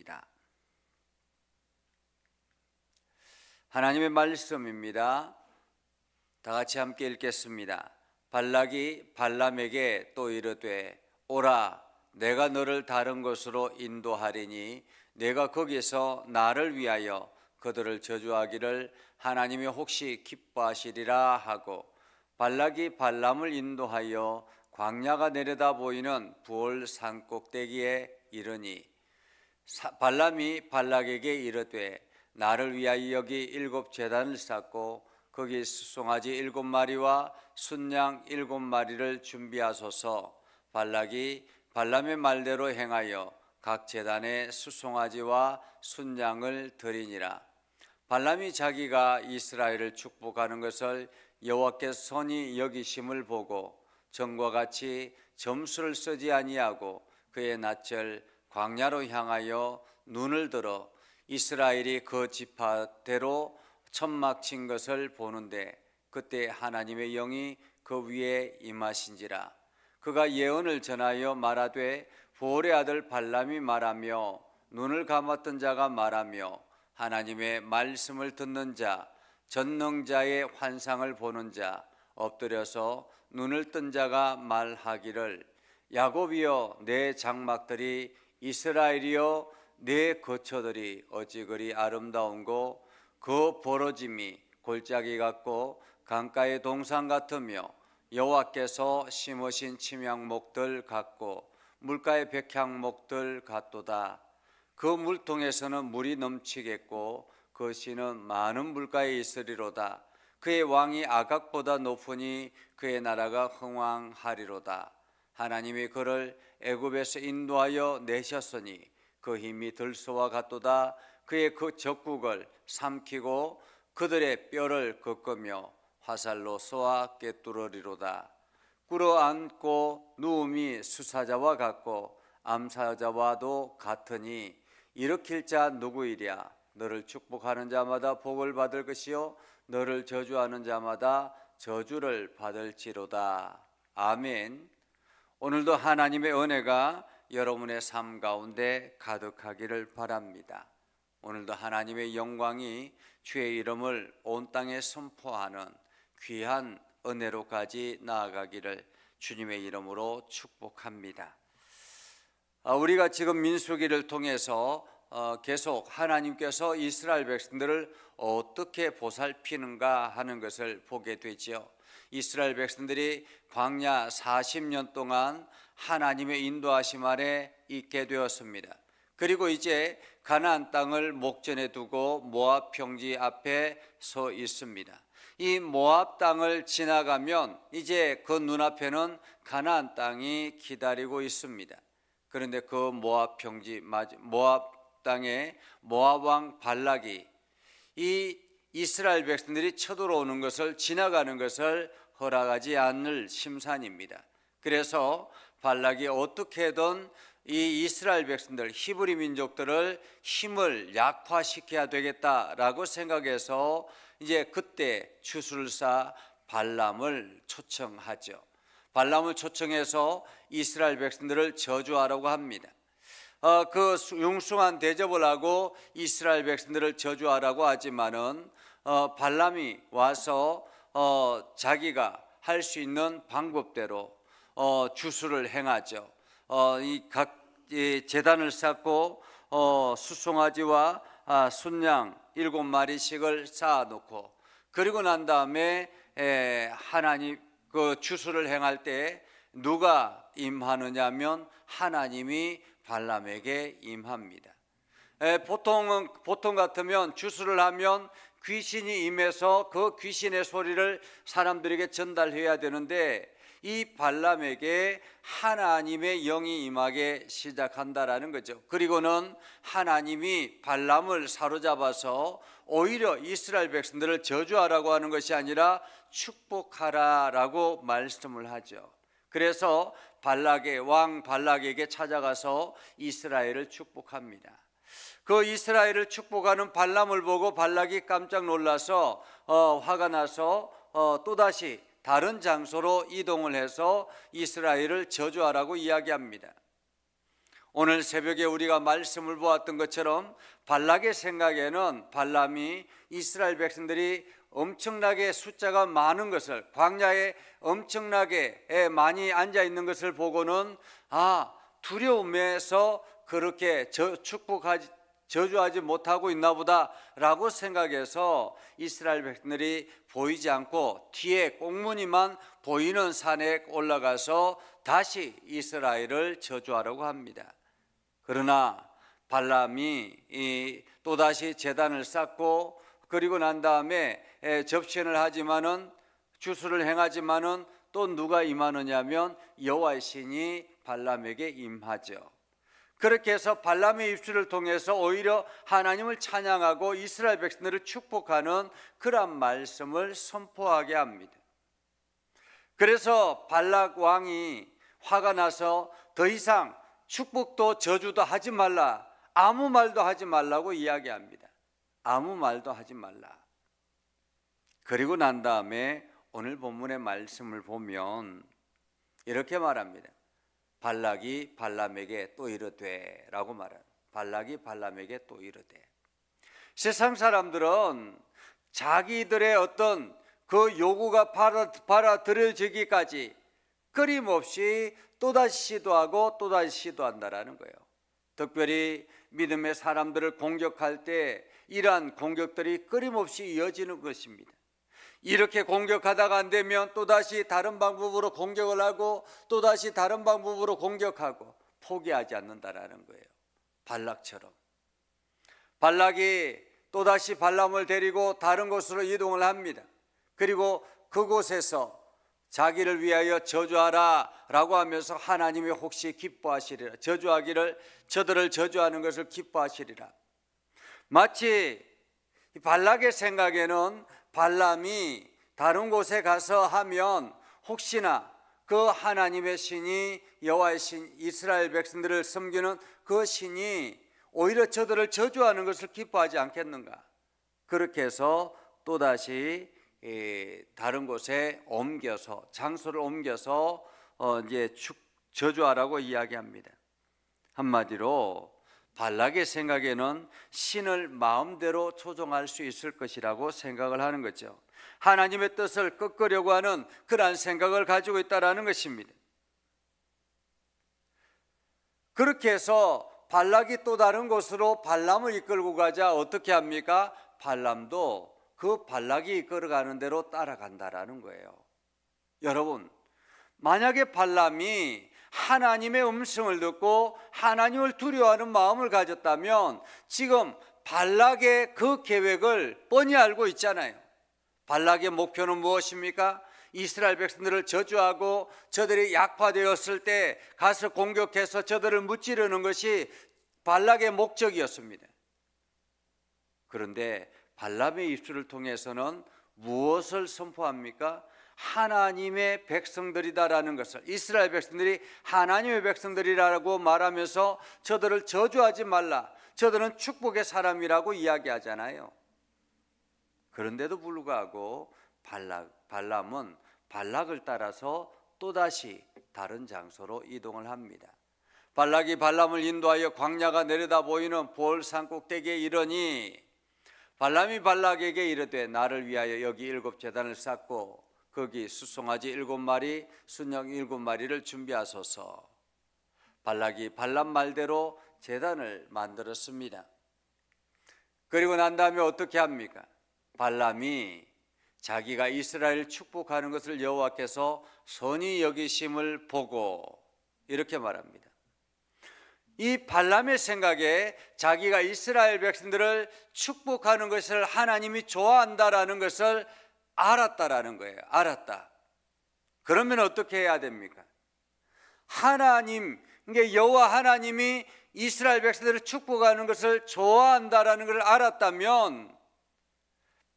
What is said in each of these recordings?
하겠습니다. 하나님의 말씀입니다. 다 같이 함께 읽겠습니다. 발락이 발람에게 또 이르되 오라, 내가 너를 다른 곳으로 인도하리니 내가 거기서 나를 위하여 그들을 저주하기를 하나님이 혹시 기뻐하시리라 하고, 발락이 발람을 인도하여 광야가 내려다 보이는 부올 산 꼭대기에 이르니, 발람이 발락에게 이르되 나를 위하여 여기 7 제단을 쌓고 거기 수송아지 7마리와 순양 7마리를 준비하소서. 발락이 발람의 말대로 행하여 각 제단에 수송아지와 순양을 드리니라. 발람이 자기가 이스라엘을 축복하는 것을 여호와께서 선히 여기심을 보고 전과 같이 점수를 쓰지 아니하고 그의 낯을 광야로 향하여 눈을 들어 이스라엘이 그 지파대로 천막 친 것을 보는데, 그때 하나님의 영이 그 위에 임하신지라. 그가 예언을 전하여 말하되 부올의 아들 발람이 말하며 눈을 감았던 자가 말하며 하나님의 말씀을 듣는 자, 전능자의 환상을 보는 자, 엎드려서 눈을 뜬 자가 말하기를 야곱이여 내 장막들이, 이스라엘이여 내 거처들이 어찌 그리 아름다운고, 그 벌어짐이 골짜기 같고 강가의 동산 같으며 여호와께서 심으신 침향목들 같고 물가의 백향목들 같도다. 그 물통에서는 물이 넘치겠고 그 씨는 많은 물가에 있으리로다. 그의 왕이 아각보다 높으니 그의 나라가 흥왕하리로다. 하나님이 그를 애굽에서 인도하여 내셨으니 그 힘이 들소와 같도다. 그의 그 적국을 삼키고 그들의 뼈를 꺾으며 화살로 쏘아 꿰뚫으리로다. 꿇어앉고 누움이 수사자와 같고 암사자와도 같으니 일으킬 자 누구이랴. 너를 축복하는 자마다 복을 받을 것이요 너를 저주하는 자마다 저주를 받을지로다. 아멘. 오늘도 하나님의 은혜가 여러분의 삶 가운데 가득하기를 바랍니다. 오늘도 하나님의 영광이 주의 이름을 온 땅에 선포하는 귀한 은혜로까지 나아가기를 주님의 이름으로 축복합니다. 우리가 지금 민수기를 통해서 계속 하나님께서 이스라엘 백성들을 어떻게 보살피는가 하는 것을 보게 되지요. 이스라엘 백성들이 광야 40년 동안 하나님의 인도하심 아래 있게 되었습니다. 그리고 이제 가나안 땅을 목전에 두고 모압 평지 앞에 서 있습니다. 이 모압 땅을 지나가면 이제 그 눈앞에는 가나안 땅이 기다리고 있습니다. 그런데 그 모압 평지, 모압 땅에 모압 왕 발락이 이 이스라엘 백성들이 쳐들어오는 것을, 지나가는 것을 허락하지 않을 심산입니다. 그래서 발락이 어떻게든 이 이스라엘 백성들, 히브리 민족들을 힘을 약화시켜야 되겠다라고 생각해서 이제 그때 추수를 발람을 초청하죠. 발람을 초청해서 이스라엘 백성들을 저주하라고 합니다. 그 융숭한 대접을 하고 이스라엘 백성들을 저주하라고 하지만은 발람이 와서 자기가 할 수 있는 방법대로 주수를 행하죠. 각 제단을 쌓고 수송아지와 순양 7마리씩을 쌓아놓고, 그리고 난 다음에 하나님 그 주수를 행할 때 누가 임하느냐면 하나님이 발람에게 임합니다. 보통 같으면 주수를 하면 귀신이 임해서 그 귀신의 소리를 사람들에게 전달해야 되는데 이 발람에게 하나님의 영이 임하게 시작한다라는 거죠. 그리고는 하나님이 발람을 사로잡아서 오히려 이스라엘 백성들을 저주하라고 하는 것이 아니라 축복하라라고 말씀을 하죠. 그래서 왕 발락에게 찾아가서 이스라엘을 축복합니다. 그 이스라엘을 축복하는 발람을 보고 발락이 깜짝 놀라서 화가 나서 또다시 다른 장소로 이동을 해서 이스라엘을 저주하라고 이야기합니다. 오늘 새벽에 우리가 말씀을 보았던 것처럼 발락의 생각에는 발람이 이스라엘 백성들이 엄청나게 숫자가 많은 것을, 광야에 엄청나게 많이 앉아 있는 것을 보고는 두려움에서 그렇게 저주하지 못하고 있나 보다라고 생각해서 이스라엘 백성들이 보이지 않고 뒤에 꽁무니만 보이는 산에 올라가서 다시 이스라엘을 저주하려고 합니다. 그러나 발람이 또다시 제단을 쌓고 그리고 난 다음에 접신을 하지만은 주수를 행하지만은 또 누가 임하느냐면 여호와의 신이 발람에게 임하죠. 그렇게 해서 발람의 입술을 통해서 오히려 하나님을 찬양하고 이스라엘 백성들을 축복하는 그러한 말씀을 선포하게 합니다. 그래서 발락 왕이 화가 나서 더 이상 축복도 저주도 하지 말라, 아무 말도 하지 말라고 이야기합니다. 아무 말도 하지 말라. 그리고 난 다음에 오늘 본문의 말씀을 보면 이렇게 말합니다. 발락이 발람에게 또 이르되 라고 말합니다. 발락이 발람에게 또 이르되. 세상 사람들은 자기들의 어떤 그 요구가 받아들여지기까지 끊임없이 또다시 시도하고 또다시 시도한다라는 거예요. 특별히 믿음의 사람들을 공격할 때 이러한 공격들이 끊임없이 이어지는 것입니다. 이렇게 공격하다가 안 되면 또다시 다른 방법으로 공격을 하고 또다시 다른 방법으로 공격하고 포기하지 않는다라는 거예요. 발락처럼. 발락이 또다시 발람을 데리고 다른 곳으로 이동을 합니다. 그리고 그곳에서 자기를 위하여 저주하라 라고 하면서 하나님이 혹시 기뻐하시리라, 저들을 저주하는 것을 기뻐하시리라. 마치 발락의 생각에는 발람이 다른 곳에 가서 하면 혹시나 그 하나님의 신이, 여호와의 신, 이스라엘 백성들을 섬기는 그 신이 오히려 저들을 저주하는 것을 기뻐하지 않겠는가. 그렇게 해서 또다시 다른 곳에 옮겨서, 장소를 옮겨서 이제 저주하라고 이야기합니다. 한마디로 발락의 생각에는 신을 마음대로 조종할 수 있을 것이라고 생각을 하는 거죠. 하나님의 뜻을 꺾으려고 하는 그러한 생각을 가지고 있다는 것입니다. 그렇게 해서 발락이 또 다른 곳으로 발람을 이끌고 가자 어떻게 합니까? 발람도 그 발락이 이끌어가는 대로 따라간다라는 거예요. 여러분, 만약에 발람이 하나님의 음성을 듣고 하나님을 두려워하는 마음을 가졌다면 지금 발락의 그 계획을 뻔히 알고 있잖아요. 발락의 목표는 무엇입니까? 이스라엘 백성들을 저주하고 저들이 약화되었을 때 가서 공격해서 저들을 무찌르는 것이 발락의 목적이었습니다. 그런데 발람의 입술을 통해서는 무엇을 선포합니까? 하나님의 백성들이다라는 것을, 이스라엘 백성들이 하나님의 백성들이라고 말하면서 저들을 저주하지 말라, 저들은 축복의 사람이라고 이야기하잖아요. 그런데도 불구하고 발람은 발락을 따라서 또다시 다른 장소로 이동을 합니다. 발락이 발람을 인도하여 광야가 내려다 보이는 볼산 꼭대기에 이르니 발람이 발락에게 이르되 나를 위하여 여기 7 제단을 쌓고 거기 수송아지 7마리, 순양 7마리를 준비하소서. 발락이 발람 말대로 제단을 만들었습니다. 그리고 난 다음에 어떻게 합니까? 발람이 자기가 이스라엘을 축복하는 것을 여호와께서 선히 여기심을 보고 이렇게 말합니다. 이 발람의 생각에 자기가 이스라엘 백성들을 축복하는 것을 하나님이 좋아한다라는 것을 알았다라는 거예요. 알았다. 그러면 어떻게 해야 됩니까? 하나님, 그러니까 여호와 하나님이 이스라엘 백성들을 축복하는 것을 좋아한다라는 것을 알았다면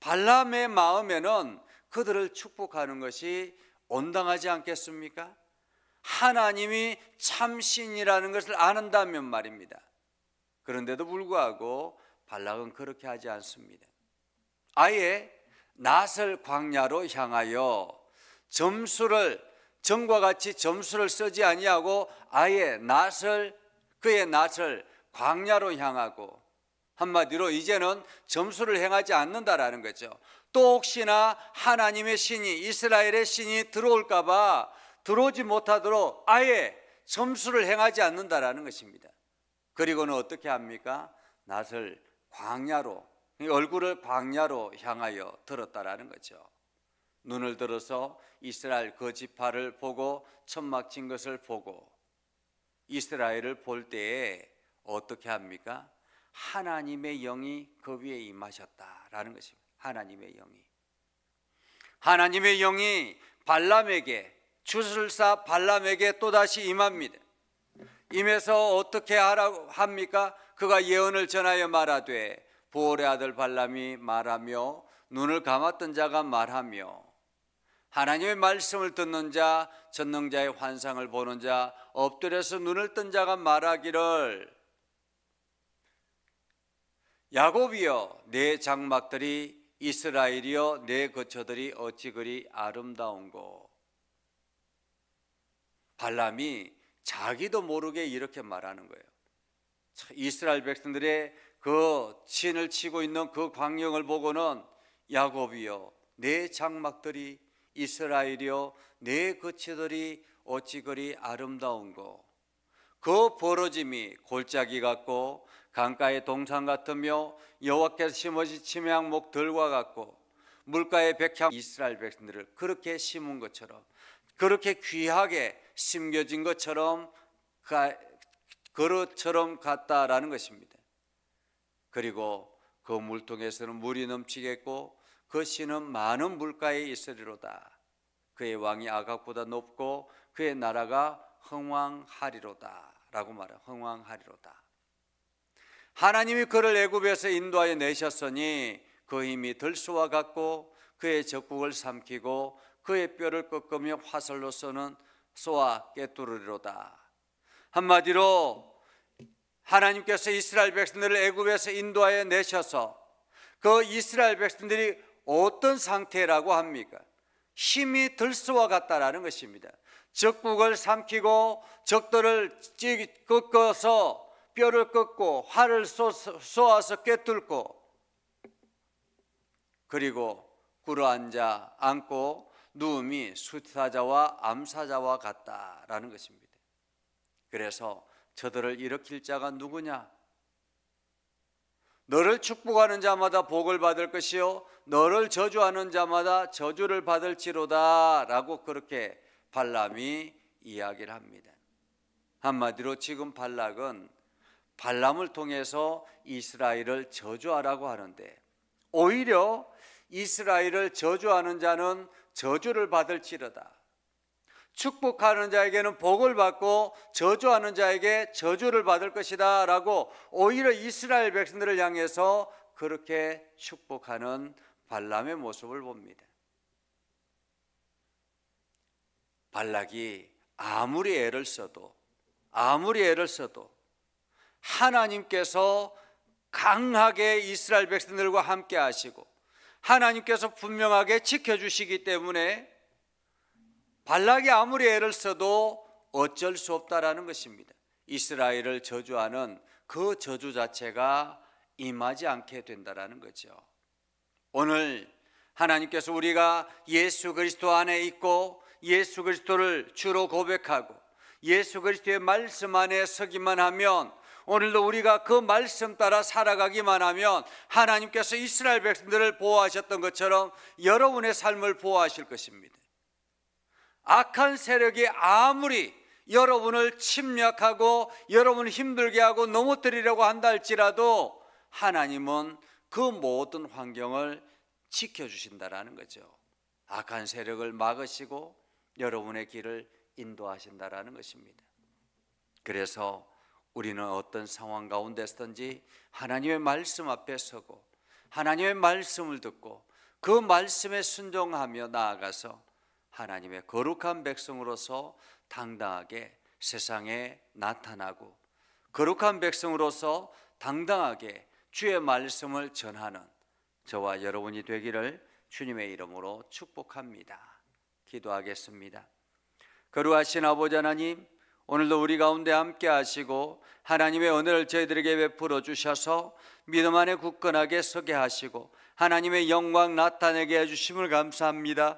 발람의 마음에는 그들을 축복하는 것이 온당하지 않겠습니까? 하나님이 참신이라는 것을 안다면 말입니다. 그런데도 불구하고 발락은 그렇게 하지 않습니다. 아예 낫을 광야로 향하여 전과 같이 점수를 쓰지 아니하고 아예 낫을 그의 낯을 광야로 향하고, 한마디로 이제는 점수를 행하지 않는다라는 거죠. 또 혹시나 하나님의 신이, 이스라엘의 신이 들어올까 봐 들어오지 못하도록 아예 점수를 행하지 않는다라는 것입니다. 그리고는 어떻게 합니까? 낯을 광야로, 얼굴을 광야로 향하여 들었다라는 거죠. 눈을 들어서 이스라엘 그 지파를 보고 천막 친 것을 보고 이스라엘을 볼 때에 어떻게 합니까? 하나님의 영이 그 위에 임하셨다라는 것입니다. 하나님의 영이 발람에게, 주술사 발람에게 또다시 임합니다. 임해서 어떻게 하라고 합니까? 그가 예언을 전하여 말하되, 보올의 아들 발람이 말하며 눈을 감았던 자가 말하며 하나님의 말씀을 듣는 자, 전능자의 환상을 보는 자, 엎드려서 눈을 뜬 자가 말하기를, 야곱이여 내 장막들이, 이스라엘이여 내 거처들이 어찌 그리 아름다운고. 발람이 자기도 모르게 이렇게 말하는 거예요. 이스라엘 백성들의 그 진을 치고 있는 그 광경을 보고는, 야곱이여 내 장막들이, 이스라엘이여 내 거처들이 어찌 그리 아름다운고. 그 벌어짐이 골짜기 같고 강가의 동산 같으며 여호와께서 심으신 침향목들과 같고, 물가의 백향, 이스라엘 백성들을 그렇게 심은 것처럼, 그렇게 귀하게 심겨진 것처럼, 그릇처럼 같다라는 것입니다. 그리고 그 물통에서는 물이 넘치겠고 그 씨는 많은 물가에 있으리로다. 그의 왕이 아각보다 높고 그의 나라가 흥왕하리로다 라고 말해요. 흥왕하리로다. 하나님이 그를 애굽에서 인도하여 내셨으니 그 힘이 들소와 같고 그의 적국을 삼키고 그의 뼈를 꺾으며 화살로 쏘는 쏘아 꿰뚫으리로다. 한마디로 하나님께서 이스라엘 백성들을 애굽에서 인도하여 내셔서 그 이스라엘 백성들이 어떤 상태라고 합니까? 힘이 들소와 같다라는 것입니다. 적국을 삼키고 적들을 꺾어서 뼈를 꺾고 활을 쏘아서 꿰뚫고, 그리고 꿇어앉아 앉고 누움이 수사자와 암사자와 같다라는 것입니다. 그래서 저들을 일으킬 자가 누구냐? 너를 축복하는 자마다 복을 받을 것이요 너를 저주하는 자마다 저주를 받을지로다 라고 그렇게 발람이 이야기를 합니다. 한마디로 지금 발락은 발람을 통해서 이스라엘을 저주하라고 하는데, 오히려 이스라엘을 저주하는 자는 저주를 받을지로다, 축복하는 자에게는 복을 받고 저주하는 자에게 저주를 받을 것이다 라고 오히려 이스라엘 백성들을 향해서 그렇게 축복하는 발람의 모습을 봅니다. 발락이 아무리 애를 써도 하나님께서 강하게 이스라엘 백성들과 함께 하시고 하나님께서 분명하게 지켜주시기 때문에 발락이 아무리 애를 써도 어쩔 수 없다라는 것입니다. 이스라엘을 저주하는 그 저주 자체가 임하지 않게 된다라는 거죠. 오늘 하나님께서 우리가 예수 그리스도 안에 있고 예수 그리스도를 주로 고백하고 예수 그리스도의 말씀 안에 서기만 하면, 오늘도 우리가 그 말씀 따라 살아가기만 하면 하나님께서 이스라엘 백성들을 보호하셨던 것처럼 여러분의 삶을 보호하실 것입니다. 악한 세력이 아무리 여러분을 침략하고 여러분을 힘들게 하고 넘어뜨리려고 한다 할지라도 하나님은 그 모든 환경을 지켜주신다라는 거죠. 악한 세력을 막으시고 여러분의 길을 인도하신다라는 것입니다. 그래서 우리는 어떤 상황 가운데서든지 하나님의 말씀 앞에 서고 하나님의 말씀을 듣고 그 말씀에 순종하며 나아가서 하나님의 거룩한 백성으로서 당당하게 세상에 나타나고, 거룩한 백성으로서 당당하게 주의 말씀을 전하는 저와 여러분이 되기를 주님의 이름으로 축복합니다. 기도하겠습니다. 거룩하신 아버지 하나님, 오늘도 우리 가운데 함께 하시고 하나님의 은혜를 저희들에게 베풀어 주셔서 믿음 안에 굳건하게 서게 하시고 하나님의 영광 나타내게 해주심을 감사합니다.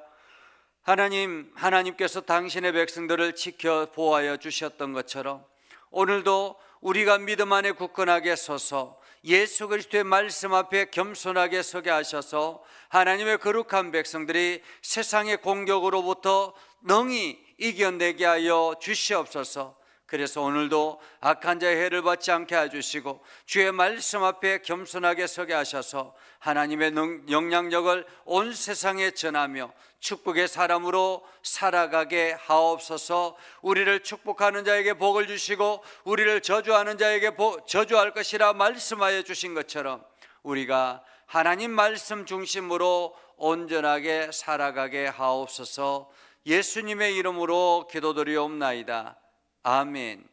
하나님께서 당신의 백성들을 지켜 보호하여 주셨던 것처럼 오늘도 우리가 믿음 안에 굳건하게 서서 예수 그리스도의 말씀 앞에 겸손하게 서게 하셔서 하나님의 거룩한 백성들이 세상의 공격으로부터 능히 이겨내게 하여 주시옵소서. 그래서 오늘도 악한 자의 해를 받지 않게 해주시고 주의 말씀 앞에 겸손하게 서게 하셔서 하나님의 영향력을 온 세상에 전하며 축복의 사람으로 살아가게 하옵소서. 우리를 축복하는 자에게 복을 주시고 우리를 저주하는 자에게 저주할 것이라 말씀하여 주신 것처럼 우리가 하나님 말씀 중심으로 온전하게 살아가게 하옵소서. 예수님의 이름으로 기도드리옵나이다. 아멘.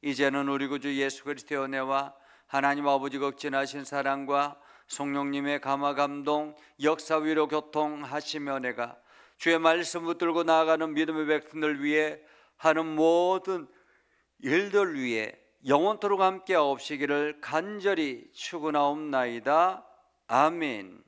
이제는 우리 구주 예수 그리스도의 은혜와 하나님 아버지 극진하신 사랑과 성령님의 감화 감동 역사 위로 교통하시며 은혜가 주의 말씀 붙들고 나아가는 믿음의 백성들 위해 하는 모든 일들 위해 영원토록 함께 하옵시기를 간절히 축원하옵나이다. 아멘.